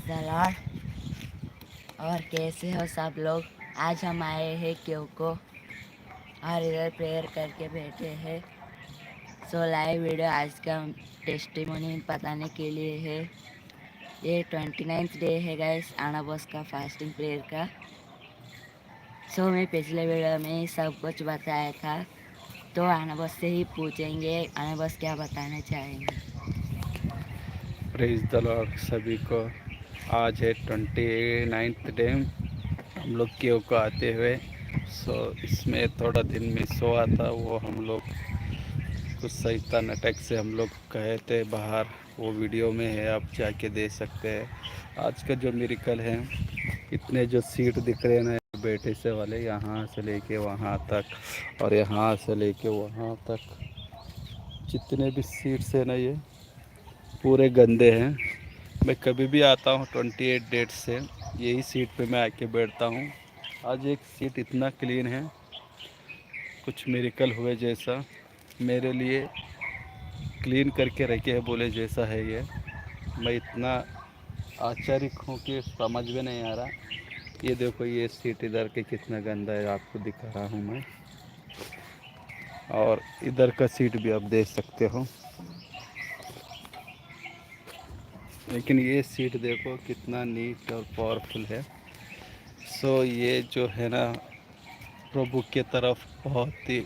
The Lord. और कैसे हो सब लोग। आज हम आए हैं क्यों को और इधर प्रेयर करके बैठे हैं। सो लाइव वीडियो आज का टेस्टिमोनी बताने के लिए है। ये 29th डे है गाइस आनाबॉस का फास्टिंग प्रेयर का। सो मैं पिछले वीडियो में सब कुछ बताया था, तो आनाबॉस से ही पूछेंगे आनाबॉस क्या बताना चाहेंगे। प्रेज द लॉर्ड सभी को। आज है 29th डे हम लोग केव को आते हुए। इसमें थोड़ा दिन मिस हुआ था, वो हम लोग कुछ शैतान अटैक से हम लोग गए थे बाहर, वो वीडियो में है, आप जाके दे सकते हैं। आज का जो मिरेकल है, इतने जो सीट दिख रहे हैं ना बेटे से वाले, यहाँ से लेके वहाँ तक और यहाँ से लेके वहाँ तक, जितने भी सीट्स है ना ये पूरे गंदे हैं। मैं कभी भी आता हूँ 28 डेट से यही सीट पे मैं आके बैठता हूँ। आज एक सीट इतना क्लीन है, कुछ मिरेकल हुए जैसा, मेरे लिए क्लीन करके रखे है बोले जैसा है ये। मैं इतना आश्चर्य हूँ कि समझ में नहीं आ रहा। ये देखो ये सीट इधर के कितना गंदा है, आपको दिखा रहा हूँ मैं। और इधर का सीट भी आप देख सकते हो, लेकिन ये सीट देखो कितना नीट और पावरफुल है। ये जो है ना प्रभु के तरफ बहुत ही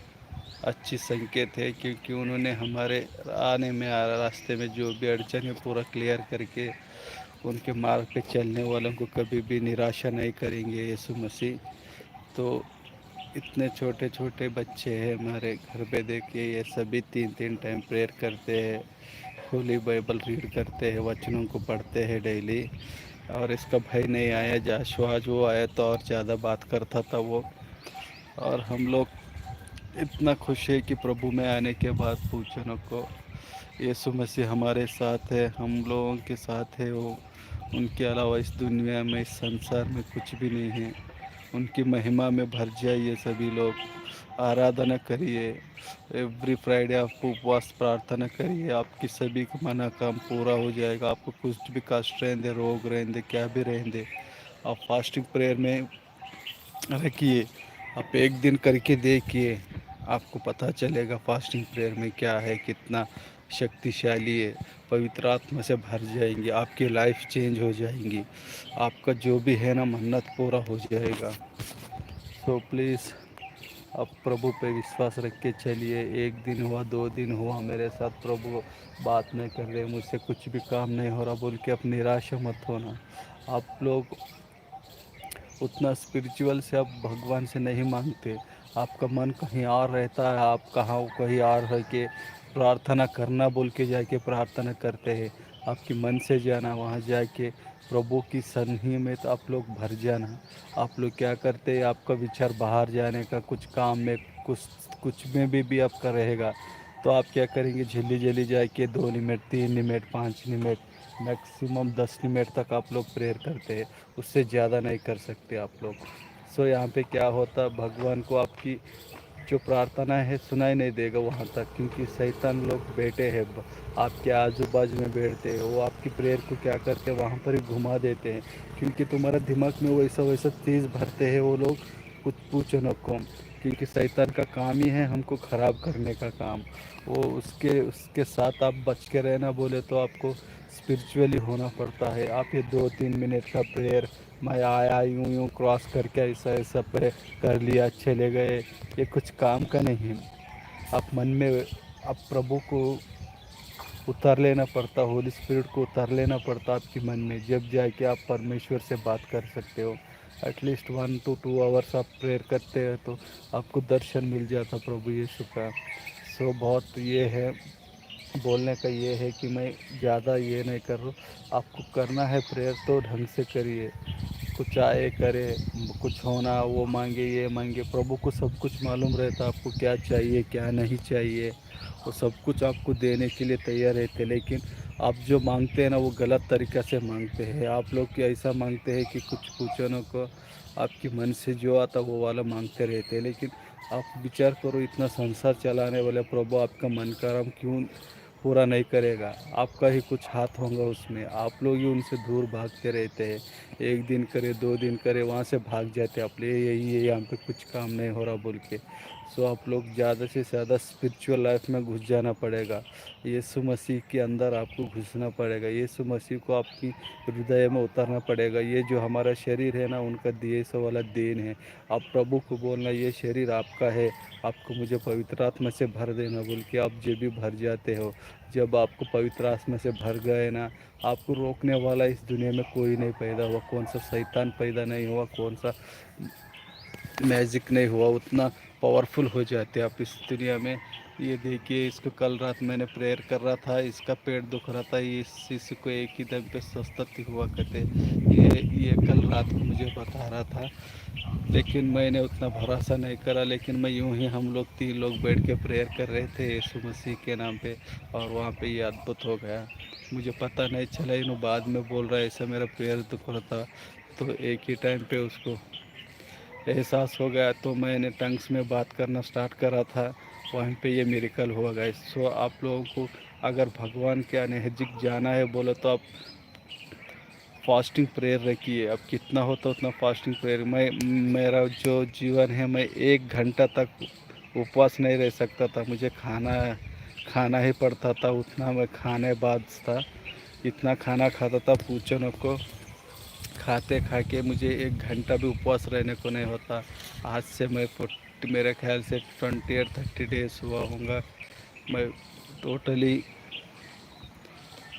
अच्छी संकेत है, क्योंकि उन्होंने हमारे आने में रास्ते में जो भी अड़चन है पूरा क्लियर करके उनके मार्ग पे चलने वालों को कभी भी निराशा नहीं करेंगे यीशु मसीह। तो इतने छोटे छोटे बच्चे हैं हमारे घर पे, देखिए ये सभी 3-3 टाइम प्रेयर करते हैं, होली बाइबल रीड करते हैं, वचनों को पढ़ते हैं डेली। और इसका भाई नहीं आया जाशुआ, जो आया तो और ज़्यादा बात करता था वो। और हम लोग इतना खुश है कि प्रभु में आने के बाद पूछो न को, यीशु मसीह हमारे साथ है, हम लोगों के साथ है वो। उनके अलावा इस दुनिया में, इस संसार में कुछ भी नहीं है। उनकी महिमा में भर जाइए सभी लोग, आराधना करिए। एवरी फ्राइडे आप उपवास प्रार्थना करिए, आपकी सभी का मनोकाम पूरा हो जाएगा। आपको कुछ भी कष्ट रहेंगे, रोग रहेंगे, क्या भी रहेंगे, आप फास्टिंग प्रेयर में रखिए। आप एक दिन करके देखिए, आपको पता चलेगा फास्टिंग प्रेयर में क्या है, कितना शक्तिशाली है। पवित्र आत्मा से भर जाएंगे, आपकी लाइफ चेंज हो जाएंगी, आपका जो भी है ना मन्नत पूरा हो जाएगा। प्लीज़ आप प्रभु पे विश्वास रख के चलिए। एक दिन हुआ, 2 दिन हुआ मेरे साथ प्रभु बात नहीं कर रहे, मुझसे कुछ भी काम नहीं हो रहा बोल के आप निराश मत होना। आप लोग उतना स्पिरिचुअल से आप भगवान से नहीं मांगते, आपका मन कहीं और रहता है, आप कहाँ कहीं और रह के प्रार्थना करना बोल के जाके प्रार्थना करते हैं। आपकी मन से जाना वहाँ जाके प्रभु की सन्ही में, तो आप लोग भर जाना। आप लोग क्या करते हैं, आपका विचार बाहर जाने का, कुछ काम में, कुछ कुछ में भी आपका रहेगा, तो आप क्या करेंगे, झिल्ली झिल्ली जाके 2 minute, 3 minute, 5 minute, maximum 10 minute तक आप लोग प्रेयर करते हैं, उससे ज़्यादा नहीं कर सकते आप लोग। यहाँ पे क्या होता, भगवान को आपकी जो प्रार्थना है सुनाई नहीं देगा वहाँ तक, क्योंकि शैतान लोग बैठे हैं आपके आजू बाजू में बैठते हैं। वो आपकी प्रेयर को क्या करते हैं, वहाँ पर ही घुमा देते हैं, क्योंकि तुम्हारा दिमाग में वैसा वैसा चीज़ भरते हैं वो लोग, कुछ पूछो न कम। क्योंकि शैतान का काम ही है हमको ख़राब करने का काम। वो उसके उसके साथ आप बच के रहना बोले तो आपको स्पिरिचुअली होना पड़ता है। आप ये 2-3 मिनट का प्रेयर, मैं आया यूँ यूँ क्रॉस करके ऐसा ऐसा प्रे कर लिया, चले गए, ये कुछ काम का नहीं है। आप मन में आप प्रभु को उतार लेना पड़ता, होली स्पिरिट को उतार लेना पड़ता आपके मन में, जब जाके आप परमेश्वर से बात कर सकते हो। एटलीस्ट 1 to 2 आवर्स आप प्रेयर करते हैं तो आपको दर्शन मिल जाता प्रभु यीशु का। बहुत ये है बोलने का, ये है कि मैं ज़्यादा ये नहीं कर रहा हूँ। आपको करना है प्रेयर तो ढंग से करिए, कुछ आए करे, कुछ होना वो मांगे ये मांगे, प्रभु को सब कुछ मालूम रहता आपको क्या चाहिए क्या नहीं चाहिए, वो सब कुछ आपको देने के लिए तैयार रहते। लेकिन आप जो मांगते हैं ना वो गलत तरीक़ा से मांगते हैं। आप लोग क्या ऐसा मांगते हैं कि कुछ पूछने को आपके मन से जो आता वो वाला मांगते रहते हैं। लेकिन आप विचार करो, इतना संसार चलाने वाले प्रभु आपका मन का क्यों पूरा नहीं करेगा, आपका ही कुछ हाथ होगा उसमें। आप लोग ही उनसे दूर भागते रहते हैं, एक दिन करे 2 दिन करे वहाँ से भाग जाते हैं, आप ले यही है यहाँ पे कुछ काम नहीं हो रहा बोल के। सो आप लोग ज़्यादा से ज़्यादा स्पिरिचुअल लाइफ में घुस जाना पड़ेगा, यीशु मसीह के अंदर आपको घुसना पड़ेगा, यीशु मसीह को आपकी हृदय में उतारना पड़ेगा। ये जो हमारा शरीर है ना, उनका दिए सो वाला देन है। आप प्रभु को बोलना ये शरीर आपका है, आपको मुझे पवित्र आत्मा से भर देना बोल के आप जब भी भर जाते हो। जब आपको पवित्र आत्मा से भर गए ना, आपको रोकने वाला इस दुनिया में कोई नहीं पैदा हुआ, कौन सा शैतान पैदा नहीं हुआ, कौन सा मैजिक नहीं हुआ, उतना पावरफुल हो जाते आप इस दुनिया में। ये देखिए, इसको कल रात मैंने प्रेयर कर रहा था, इसका पेट दुख रहा था, ये इसी को एक ही दम पे स्वस्थ हुआ करते। ये कल रात को मुझे बता रहा था, लेकिन मैंने उतना भरोसा नहीं करा। लेकिन मैं यूं ही, हम लोग 3 लोग बैठ के प्रेयर कर रहे थे यीशु मसीह के नाम पे, और वहाँ पे ये अद्भुत हो गया। मुझे पता नहीं चला, इन्हों बाद में बोल रहा है ऐसा मेरा पैर दुख रहा था, तो एक ही टाइम पे उसको एहसास हो गया, तो मैंने टंग्स में बात करना स्टार्ट करा था, वहीं पे ये मिरेकल हुआ गाइस। सो आप लोगों को अगर भगवान के नज़दीक जाना है बोलो तो आप फास्टिंग प्रेयर रखिए। अब कितना होता उतना फास्टिंग प्रेयर। मेरा जो जीवन है, मैं 1 घंटा तक उपवास नहीं रह सकता था, मुझे खाना ही पड़ता था। उतना मैं खाने बाद था, इतना खाना खाता था पूछो न को। खाते खा के मुझे 1 घंटा भी उपवास रहने को नहीं होता। आज से मैं मेरे ख्याल से 20 और 30 डेज हुआ होगा, मैं टोटली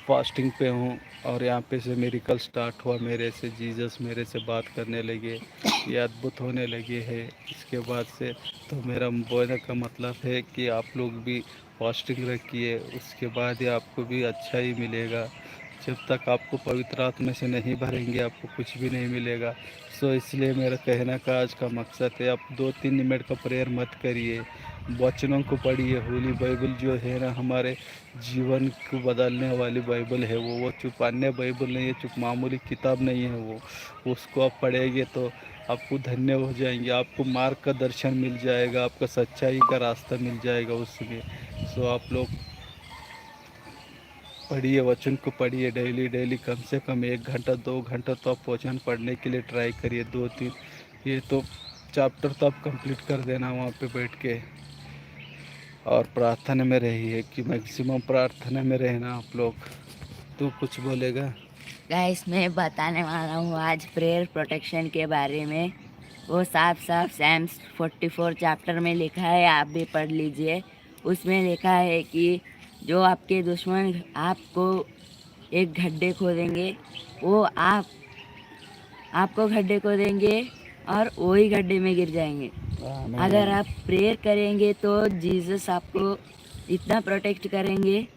फास्टिंग पे हूँ। और यहाँ पे से मिरेकल स्टार्ट हुआ मेरे से, जीसस मेरे से बात करने लगे, ये अद्भुत होने लगे है इसके बाद से। तो मेरा बोलने का मतलब है कि आप लोग भी फास्टिंग रखिए, उसके बाद ही आपको भी अच्छा ही मिलेगा। जब तक आपको पवित्र आत्मा से नहीं भरेंगे, आपको कुछ भी नहीं मिलेगा। सो इसलिए मेरा कहने का आज का मकसद है, आप 2-3 मिनट का प्रेयर मत करिए, वचनों को पढ़िए। होली बाइबल जो है ना, हमारे जीवन को बदलने वाली बाइबल है वो चुप अन्य बाइबल नहीं है, चुप मामूली किताब नहीं है वो। उसको आप पढ़ेंगे तो आपको धन्य हो जाएंगे, आपको मार्ग का दर्शन मिल जाएगा, आपका सच्चाई का रास्ता मिल जाएगा उसमें। सो आप लोग पढ़िए, वचन को पढ़िए डेली कम से कम 1 घंटा 2 घंटा तो आप वचन पढ़ने के लिए ट्राई करिए। 2-3 ये तो चैप्टर तो आप कंप्लीट कर देना वहाँ पे बैठ के। और प्रार्थना में रहिए, कि मैक्सिमम प्रार्थना में रहना आप लोग। तू कुछ बोलेगा? गाइस मैं बताने वाला हूँ आज प्रेयर प्रोटेक्शन के बारे में। वो साफ साफ सैम्स 44 चैप्टर में लिखा है, आप भी पढ़ लीजिए। उसमें लिखा है कि जो आपके दुश्मन आपको एक गड्ढे खोदेंगे, वो आपको गड्ढे खोदेंगे और वही गड्ढे में गिर जाएंगे। अगर आप प्रेयर करेंगे तो जीसस आपको इतना प्रोटेक्ट करेंगे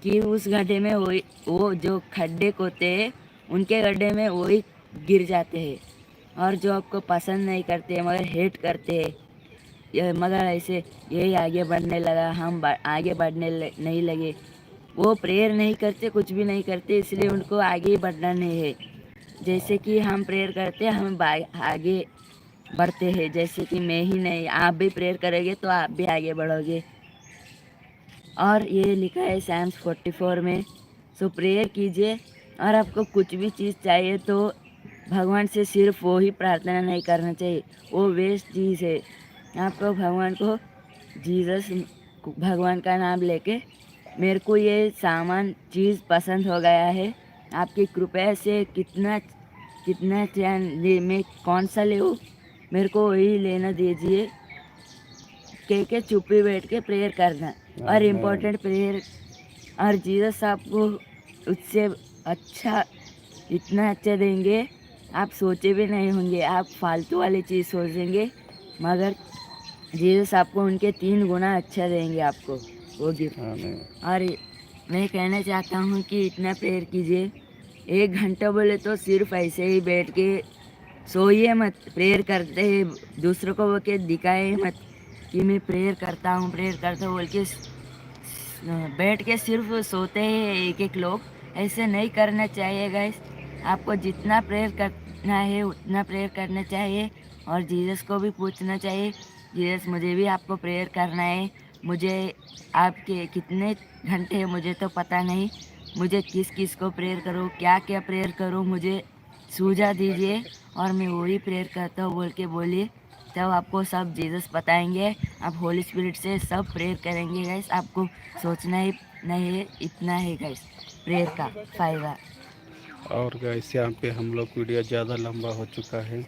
कि उस गड्ढे में वही, वो जो खड्डे होते हैं उनके गड्ढे में वही गिर जाते हैं। और जो आपको पसंद नहीं करते मगर हेट करते हैं, मगर ऐसे यही आगे बढ़ने लगा, हम आगे बढ़ने नहीं लगे, वो प्रेयर नहीं करते, कुछ भी नहीं करते, इसलिए उनको आगे बढ़ना नहीं है। जैसे कि हम प्रेयर करते हैं, हम आगे बढ़ते हैं। जैसे कि मैं ही नहीं, आप भी प्रेयर करेंगे तो आप भी आगे बढ़ोगे। और ये लिखा है सैम्स 44 में। सो प्रेयर कीजिए, और आपको कुछ भी चीज़ चाहिए तो भगवान से सिर्फ वो ही प्रार्थना नहीं करना चाहिए, वो वेस्ट चीज़ है। आपको भगवान को जीसस भगवान का नाम लेके, मेरे को ये सामान चीज़ पसंद हो गया है, आपकी कृपया से कितना मैं कौन सा ले, मेरे को वही लेना दीजिए, कह के चुप्पी बैठ के प्रेयर करना। और इम्पोर्टेंट प्रेयर, और जीसस आपको उससे अच्छा, इतना अच्छा देंगे आप सोचे भी नहीं होंगे। आप फालतू वाली चीज़ सोचेंगे, मगर जीसस आपको उनके 3 गुना अच्छा देंगे आपको वो गिफ्ट। और मैं कहना चाहता हूँ कि इतना प्रेयर कीजिए। 1 घंटा बोले तो सिर्फ ऐसे ही बैठ के सोइए मत, प्रेयर करते हैं दूसरों को वो के दिखाए मत कि मैं प्रेयर करता हूँ बोल के बैठ के सिर्फ सोते हैं एक लोग। ऐसे नहीं करना चाहिए गाइस। आपको जितना प्रेयर करना है उतना प्रेयर करना चाहिए, और जीसस को भी पूछना चाहिए, जीसस मुझे भी आपको प्रेयर करना है, मुझे आपके कितने घंटे हैं मुझे तो पता नहीं, मुझे किस किस को प्रेयर करूँ, क्या क्या प्रेयर करूँ, मुझे सूझा दीजिए और मैं वही प्रेयर करता हूँ बोल के बोलिए, तब आपको सब जीसस बताएंगे। आप होली स्पिरिट से सब प्रेयर करेंगे गाइस, आपको सोचना ही नहीं है, इतना है गाइस प्रेयर का फ़ायदा। और गाइस यहाँ पे हम लोग वीडियो ज़्यादा लंबा हो चुका है,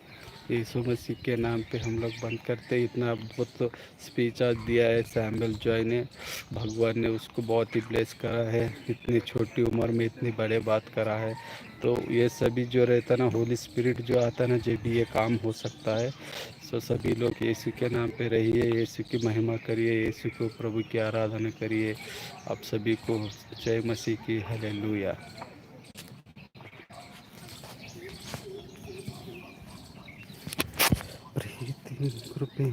यीशु मसीह के नाम पे हम लोग बंद करते हैं। इतना अद्भुत स्पीच आज दिया है सैमुअल जॉय ने, भगवान ने उसको बहुत ही ब्लेस करा है, इतनी छोटी उम्र में इतनी बड़े बात करा है। तो ये सभी जो रहता ना, होली स्पिरिट जो आता ना, जब भी ये काम हो सकता है। सो सभी लोग यीशु के नाम पे रहिए, यीशु की महिमा करिए, यीशु को प्रभु की आराधना करिए। आप सभी को जय मसीह की, हालेलुया। प्रीति कृपया